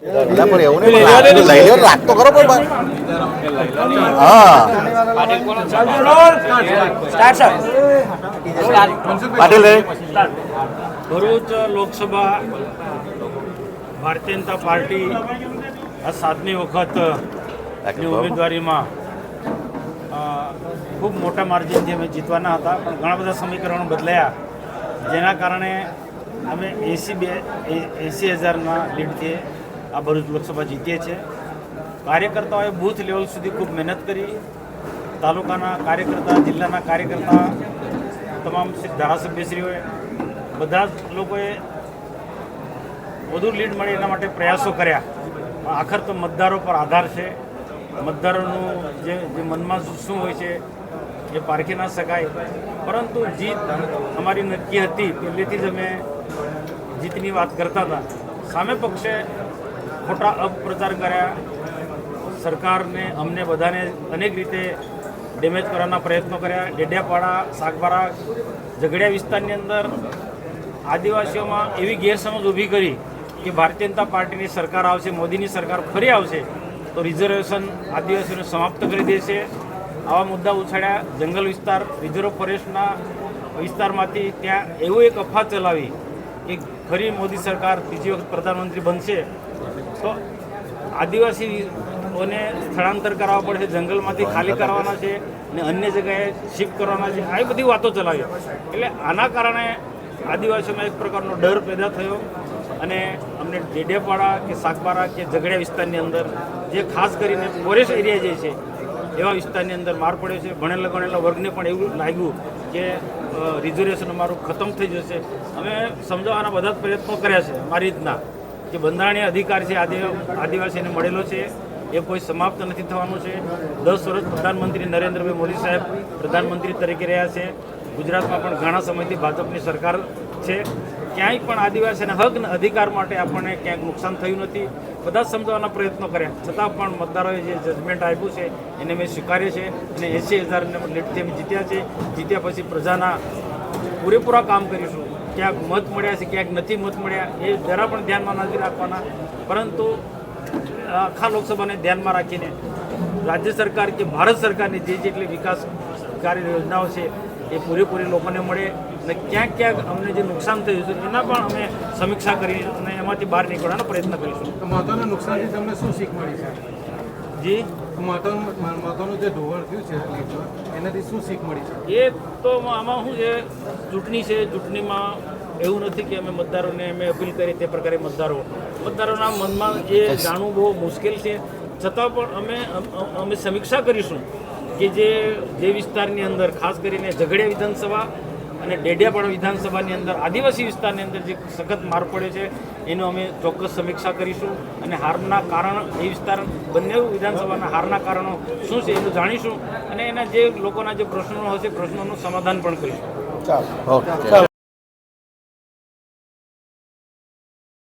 પણ એવું નહીં લઈ લ્યો રાખતો ખરો પણ હા પાટીલ રે ભરૂચ લોકસભા ભારતીય જનતા પાર્ટી આ 7મી વખતની ઉમેદવારીમાં ખૂબ મોટા માર્જિનથી અમે જીતવાના હતા, પણ ઘણા બધા સમીકરણો બદલાયા, જેના કારણે અમે 80,000ના લીડથી આ ભરૂચ લોકસભા જીતીએ છીએ. કાર્યકર્તાઓએ બૂથ લેવલ સુધી ખૂબ મહેનત કરી. તાલુકાના કાર્યકર્તા, જિલ્લાના કાર્યકર્તા, તમામ ધારાસભ્યશ્રીઓએ બધા જ લોકોએ વધુ લીડ મળે એના માટે પ્રયાસો કર્યા. આખર તો મતદારો પર આધાર છે. મતદારોનું જે મનમાં શું હોય છે એ પારખી ના શકાય, પરંતુ જીત અમારી નક્કી હતી. પહેલેથી જ અમે જીતની વાત કરતા હતા. સામે પક્ષે ખોટા અપપ્રચાર કર્યા, સરકારને અમને બધાને અનેક રીતે ડેમેજ કરવાના પ્રયત્નો કર્યા. ડેડિયાપાડા, સાગબારા, ઝઘડિયા વિસ્તારની અંદર આદિવાસીઓમાં એવી ગેરસમજ ઊભી કરી કે ભારતીય જનતા પાર્ટીની સરકાર આવશે, મોદીની સરકાર ફરી આવશે તો રિઝર્વેશન આદિવાસીઓને સમાપ્ત કરી દેશે. આવા મુદ્દા ઉછાળ્યા. જંગલ વિસ્તાર, રિઝર્વ ફોરેસ્ટના વિસ્તારમાંથી ત્યાં એવું એક અફવા ચલાવી કે ફરી મોદી સરકાર ત્રીજી વખત પ્રધાનમંત્રી બનશે તો આદિવાસીઓને સ્થળાંતર કરાવવા પડશે, જંગલમાંથી ખાલી કરવાના છે અને અન્ય જગ્યાએ શિફ્ટ કરવાના છે. આવી બધી વાતો ચલાવી. એટલે આના કારણે આદિવાસીઓમાં એક પ્રકારનો ડર પેદા થયો અને અમને ડેડિયાપાડા કે સાગબારા કે ઝઘડિયા વિસ્તારની અંદર, જે ખાસ કરીને ફોરેસ્ટ એરિયા જે છે એવા વિસ્તારની અંદર માર પડ્યો છે. ભણેલા ગણેલા વર્ગને પણ એવું લાગ્યું કે રિઝર્વેશન અમારું ખતમ થઈ જશે. અમે સમજાવવાના બધા જ પ્રયત્નો કર્યા છે અમારી રીતના કે બંધારણીય અધિકાર છે આદિવાસીને મળેલો છે, એ કોઈ સમાપ્ત નથી થવાનું છે. 10 વર્ષ પ્રધાનમંત્રી નરેન્દ્રભાઈ મોદી સાહેબ પ્રધાનમંત્રી તરીકે રહ્યા છે. ગુજરાતમાં પણ ઘણા સમયથી ભાજપની સરકાર છે. ક્યાંય પણ આદિવાસીના હક અને અધિકાર માટે આપણને ક્યાંક નુકસાન થયું નથી. બધા જ સમજાવવાના પ્રયત્નો કર્યા, છતાં પણ મતદારોએ જે જજમેન્ટ આપ્યું છે એને મેં સ્વીકાર્ય છે અને 80,000 લીડથી અમે જીત્યા છે. જીત્યા પછી પ્રજાના પૂરેપૂરા કામ કરીશું. ક્યાંક મત મળ્યા છે, ક્યાંક નથી મત મળ્યા, એ જરા પણ ધ્યાનમાં નથી રાખવાના, પરંતુ આખા લોકસભાને ધ્યાનમાં રાખીને રાજ્ય સરકાર કે ભારત સરકારની જે જેટલી વિકાસકારી યોજનાઓ છે એ પૂરેપૂરી લોકોને મળે અને ક્યાંક ક્યાંક અમને જે નુકસાન થયું છે એના પણ અમે સમીક્ષા કરી અને એમાંથી બહાર નીકળવાનો પ્રયત્ન કરીશું. મહત્વના નુકસાનથી તમને શું શીખ મળી છે? જી, મહત્વનું જે ધોવાણ થયું છે એનાથી શું શીખ મળી છે? એ તો આમાં શું છે, ચૂંટણી છે. ચૂંટણીમાં એવું નથી કે અમે મતદારોને અમે અપીલ કરી તે પ્રકારે મતદારોના મનમાં એ જાણવું બહુ મુશ્કેલ છે. છતાં પણ અમે સમીક્ષા કરીશું કે જે વિસ્તારની અંદર ખાસ કરીને ઝઘડિયા વિધાનસભા અને ડેડિયાપાડા વિધાનસભાની અંદર આદિવાસી વિસ્તારની અંદર જે સખત માર પડ્યો છે એનો અમે ચોક્કસ સમીક્ષા કરીશું અને હારના કારણ એ વિસ્તાર બંને વિધાનસભાના હારના કારણો શું છે એનું જાણીશું અને એના જે લોકોના જે પ્રશ્નો હશે પ્રશ્નોનું સમાધાન પણ કરીશું. ચાલો.